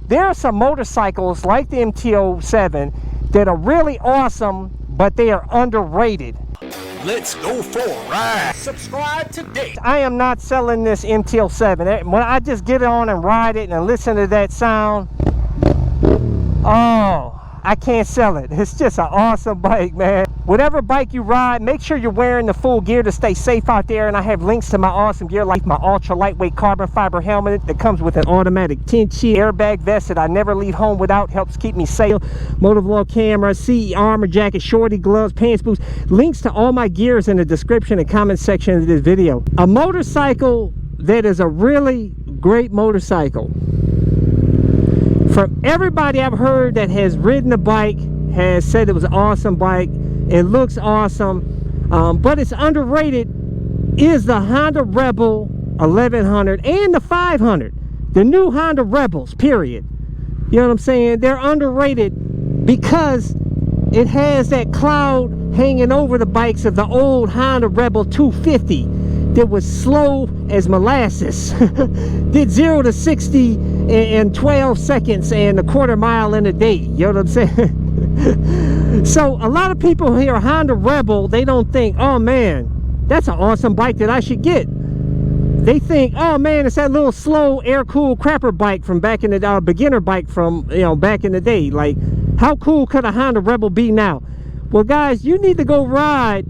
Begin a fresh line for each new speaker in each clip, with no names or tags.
there are some motorcycles like the MT-07 that are really awesome, but they are underrated.
Let's go for a ride. Subscribe today.
I am not selling this MT-07. When I just get on and ride it and listen to that sound, oh, I can't sell it. It's just an awesome bike, man. Whatever bike you ride, make sure you're wearing the full gear to stay safe out there. And I have links to my awesome gear, like my ultra lightweight carbon fiber helmet that comes with an automatic tint sheet, airbag vest that I never leave home without, helps keep me safe, motovlog camera, CE armor jacket, shorty gloves, pants, boots. Links to all my gears in the description and comment section of this video. A motorcycle that is a really great motorcycle. From everybody I've heard that has ridden the bike, has said it was an awesome bike. It looks awesome, but it's underrated, is the Honda Rebel 1100 and the 500. The new Honda Rebels, period. You know what I'm saying? They're underrated because it has that cloud hanging over the bikes of the old Honda Rebel 250 that was slow as molasses. Did 0 to 60 in 12 seconds and a quarter mile in a day. You know what I'm saying? So a lot of people hear Honda Rebel, they don't think, oh man, that's an awesome bike that I should get. They think, oh man, it's that little slow air-cooled crapper bike from back in the beginner bike from, you know, back in the day. Like, how cool could a Honda Rebel be now? Well guys, you need to go ride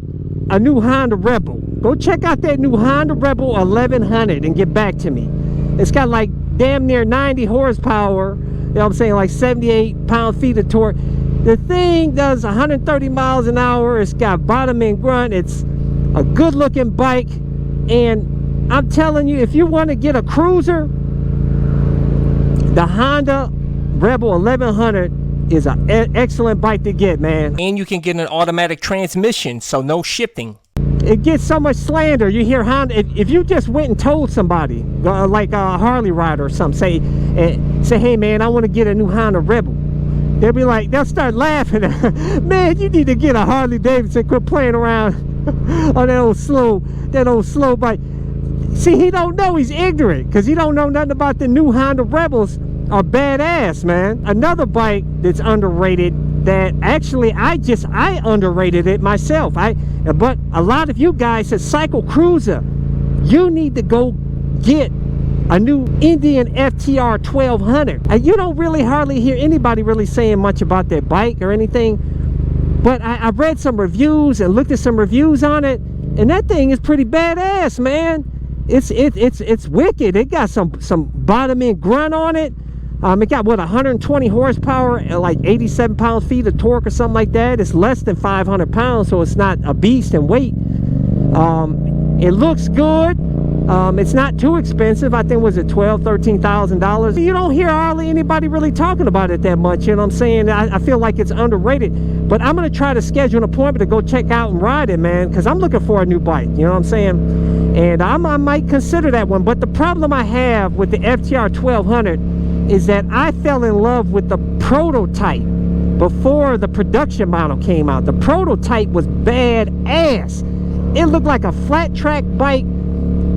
a new Honda Rebel. Go check out that new Honda Rebel 1100 and get back to me. It's got like damn near 90 horsepower, you know what I'm saying, like 78 pound-feet of torque. The thing does 130 miles an hour. It's got bottom end grunt. It's a good looking bike. And I'm telling you, if you want to get a cruiser, the Honda Rebel 1100 is an excellent bike to get, man.
And you can get an automatic transmission, so no shifting.
It gets so much slander. You hear Honda, if you just went and told somebody, like a Harley rider or something, say, hey man, I want to get a new Honda Rebel. They'll be like, they'll start laughing. Man, you need to get a Harley Davidson. Quit playing around on that old slow bike. See, he don't know. He's ignorant because he don't know nothing about the new Honda Rebels. Are badass, man. Another bike that's underrated that actually I underrated it myself. But a lot of you guys said cycle cruiser. You need to go get a new Indian FTR 1200. And you don't really hardly hear anybody really saying much about that bike or anything. But I read some reviews and looked at some reviews on it, and that thing is pretty badass, man. It's wicked. It got some bottom end grunt on it. It got what, 120 horsepower, like 87 pound-feet of torque or something like that. It's less than 500 pounds, so it's not a beast in weight. It looks good. It's not too expensive. I think, was it $12,000, $13,000? You don't hear hardly anybody really talking about it that much. You know what I'm saying? I feel like it's underrated. But I'm going to try to schedule an appointment to go check out and ride it, man, because I'm looking for a new bike. You know what I'm saying? And I might consider that one. But the problem I have with the FTR 1200 is that I fell in love with the prototype before the production model came out. The prototype was badass. It looked like a flat track bike.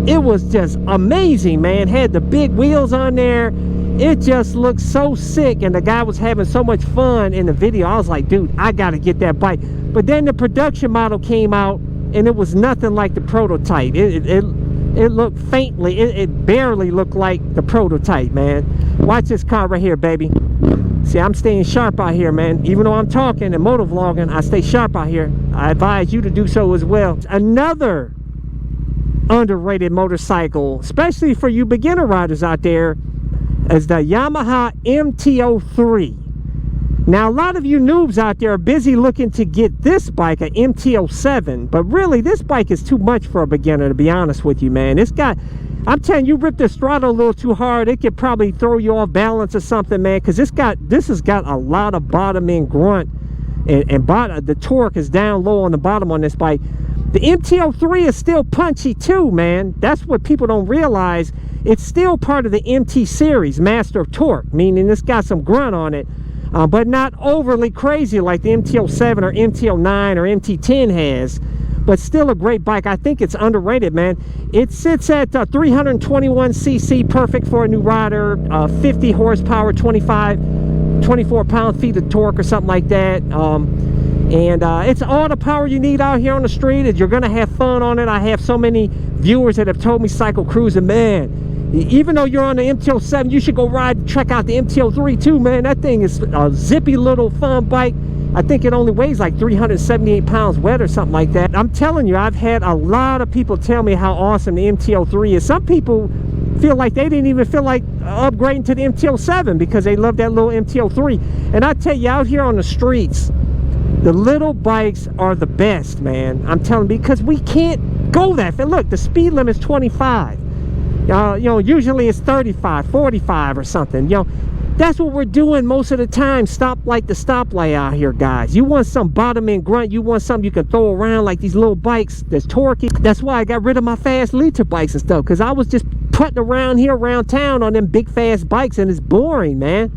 It was just amazing, man. Had the big wheels on there. It just looked so sick, and the guy was having so much fun in the video. I was like, dude, I gotta get that bike. But then the production model came out, and it was nothing like the prototype. It looked faintly, it barely looked like the prototype, man. Watch this car right here, baby. See, I'm staying sharp out here, man. Even though I'm talking and motovlogging, I stay sharp out here. I advise you to do so as well. Another underrated motorcycle, especially for you beginner riders out there, is the Yamaha MT-03. Now, a lot of you noobs out there are busy looking to get this bike, an MT-07, but really, this bike is too much for a beginner, to be honest with you, man. It's got, I'm telling you, rip the throttle a little too hard, it could probably throw you off balance or something, man, because this has got a lot of bottom end grunt, and the torque is down low on the bottom on this bike. The MT-03 is still punchy too, man. That's what people don't realize. It's still part of the MT series, Master of Torque, meaning it's got some grunt on it, but not overly crazy like the MT-07 or MT-09 or MT-10 has. but still a great bike. I think it's underrated, man. It sits at 321 cc, perfect for a new rider, 50 horsepower, 24 pound-feet of torque or something like that. It's all the power you need out here on the street. You're gonna have fun on it. I have so many viewers that have told me cycle cruising, man, even though you're on the MT-07, you should go check out the MT-03 too, man. That thing is a zippy little fun bike. I think it only weighs like 378 pounds wet or something like that. I'm telling you, I've had a lot of people tell me how awesome the MT-03 is. Some people feel like they didn't even feel like upgrading to the MT-07 because they love that little MT-03. And I tell you, out here on the streets, the little bikes are the best, man. I'm telling you, because we can't go that fast. Look, the speed limit is 25. You know, usually it's 35, 45 or something. You know, that's what we're doing most of the time. Stoplight to stoplight out here, guys. You want some bottom end grunt. You want something you can throw around like these little bikes that's torquey. That's why I got rid of my fast liter bikes and stuff, because I was just putting around here around town on them big fast bikes, and it's boring, man.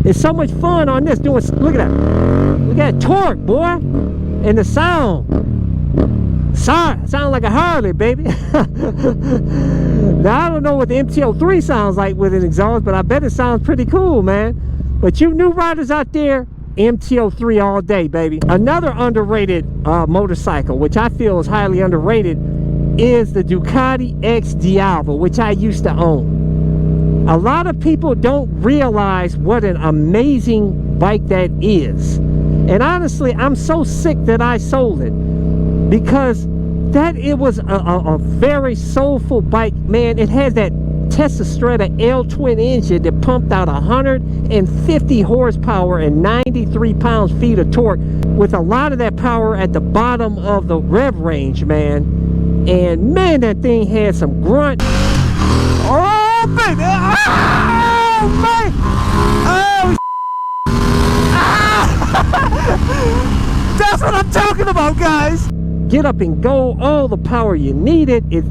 It's so much fun on this doing. Look at that. Look at that torque, boy, and the sound. Sound like a Harley, baby. Now I don't know what the MT-03 sounds like with an exhaust, but I bet it sounds pretty cool, man. But you new riders out there, MT-03 all day, baby. Another underrated motorcycle, which I feel is highly underrated, is the Ducati XDiavel, which I used to own. A lot of people don't realize what an amazing bike that is. And honestly, I'm so sick that I sold it, because it was a very soulful bike, man. It has that Tesla Strata L twin engine that pumped out 150 horsepower and 93 pounds-feet of torque, with a lot of that power at the bottom of the rev range, man. And man, that thing had some grunt. Oh, baby! Oh, man! Oh, that's what I'm talking about, guys. Get up and go, all the power you needed.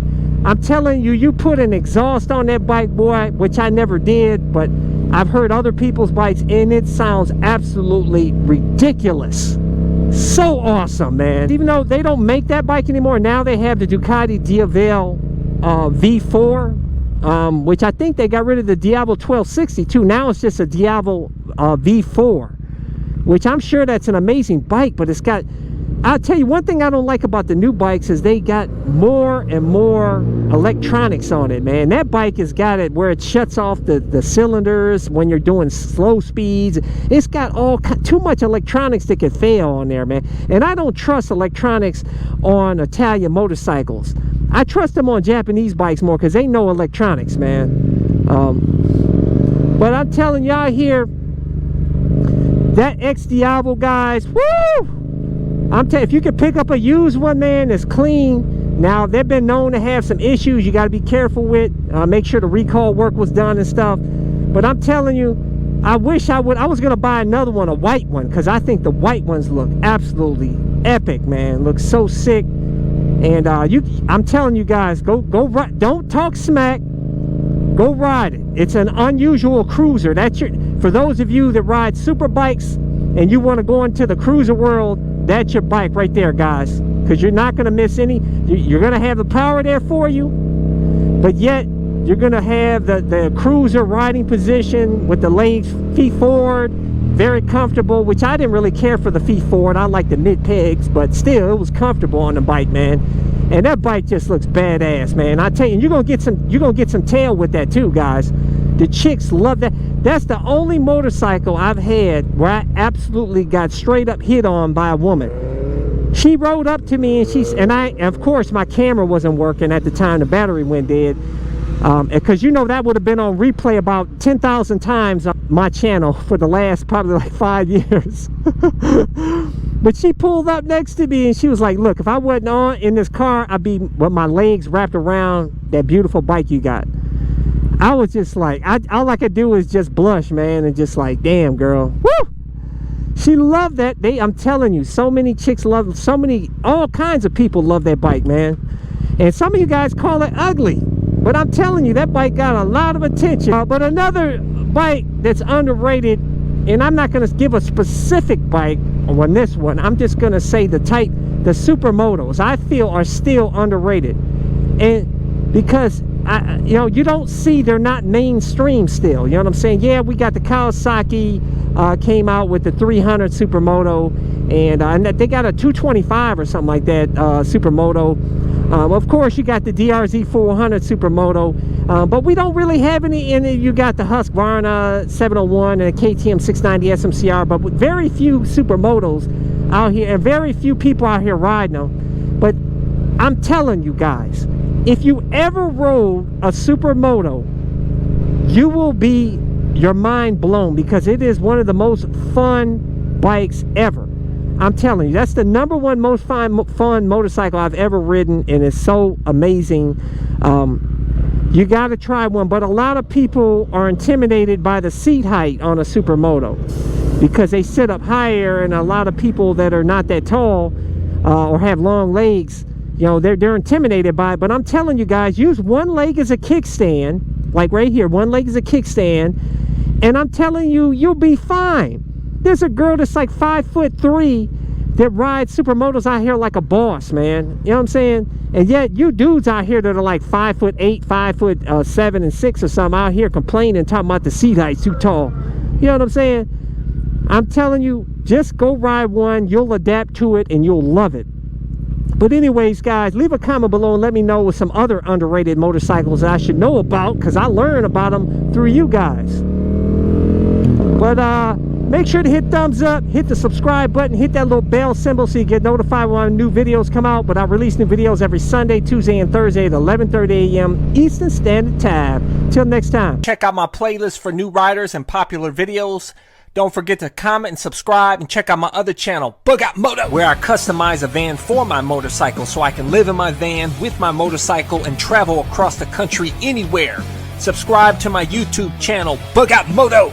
I'm telling you, you put an exhaust on that bike, boy, which I never did, but I've heard other people's bikes, and it sounds absolutely ridiculous. So awesome, man. Even though they don't make that bike anymore, now they have the Ducati XDiavel V4, which I think they got rid of the Diavel 1260 too. Now it's just a Diavel V4, which I'm sure that's an amazing bike, but it's got, I'll tell you one thing I don't like about the new bikes is they got more and more electronics on it, man. That bike has got it where it shuts off the cylinders when you're doing slow speeds. It's got too much electronics that could fail on there, man. And I don't trust electronics on Italian motorcycles. I trust them on Japanese bikes more because they know electronics, man. But I'm telling y'all here, that XDiavel, guys, woo! I'm telling you, if you can pick up a used one, man, that's clean. Now, they've been known to have some issues you got to be careful with. Make sure the recall work was done and stuff. But I'm telling you, I wish I would. I was going to buy another one, a white one, because I think the white ones look absolutely epic, man. Look so sick. And I'm telling you guys, go ride. Don't talk smack. Go ride it. It's an unusual cruiser. For those of you that ride super bikes and you want to go into the cruiser world, that's your bike right there, guys, because you're not going to miss any. You're going to have the power there for you, but yet you're going to have the cruiser riding position with the legs, feet forward, very comfortable, which I didn't really care for the feet forward. I like the mid pegs, but still, it was comfortable on the bike, man. And that bike just looks badass, man. I tell you, you're gonna get some tail with that too, guys. The chicks love that. That's the only motorcycle I've had where I absolutely got straight up hit on by a woman. She rode up to me and of course my camera wasn't working at the time, the battery went dead. Because you know that would have been on replay about 10,000 times on my channel for the last probably like 5 years. But she pulled up next to me and she was like, look, if I wasn't on in this car, I'd be with my legs wrapped around that beautiful bike you got. I was just like, all I could do is just blush, man, and just like, damn, girl. Woo! She loved that. I'm telling you, so many chicks love, all kinds of people love that bike, man. And some of you guys call it ugly. But I'm telling you, that bike got a lot of attention. But another bike that's underrated, and I'm not going to give a specific bike on this one. I'm just going to say the type the Supermotos, I feel, are still underrated. And because you know, you don't see, they're not mainstream still. You know what I'm saying? Yeah, we got the Kawasaki came out with the 300 Supermoto, and they got a 225 or something like that Supermoto. Of course, you got the DRZ 400 Supermoto, but we don't really have any in it. You got the Husqvarna 701 and a KTM 690 SMCR, but with very few Supermotos out here, and very few people out here riding them. But I'm telling you guys, if you ever rode a Supermoto, you will be your mind blown, because it is one of the most fun bikes ever. I'm telling you, that's the #1 most fun motorcycle I've ever ridden, and it's so amazing. You got to try one, but a lot of people are intimidated by the seat height on a Supermoto because they sit up higher, and a lot of people that are not that tall or have long legs, you know, they're intimidated by it. But I'm telling you guys, use one leg as a kickstand, like right here, one leg as a kickstand, and I'm telling you, you'll be fine. There's a girl that's like 5'3" that rides Supermotos out here like a boss, man. You know what I'm saying? And yet you dudes out here that are like 5'8", 5'7" and 6 or something out here complaining, talking about the seat height's too tall. You know what I'm saying? I'm telling you, just go ride one. You'll adapt to it and you'll love it. But anyways, guys, leave a comment below and let me know with some other underrated motorcycles that I should know about, because I learn about them through you guys. But make sure to hit thumbs up, hit the subscribe button, hit that little bell symbol so you get notified when new videos come out. But I release new videos every Sunday, Tuesday, and Thursday at 11:30 a.m. Eastern Standard Time. Till next time.
Check out my playlist for new riders and popular videos. Don't forget to comment and subscribe, and check out my other channel, Bug Out Moto, where I customize a van for my motorcycle so I can live in my van with my motorcycle and travel across the country anywhere. Subscribe to my YouTube channel, Bug Out Moto.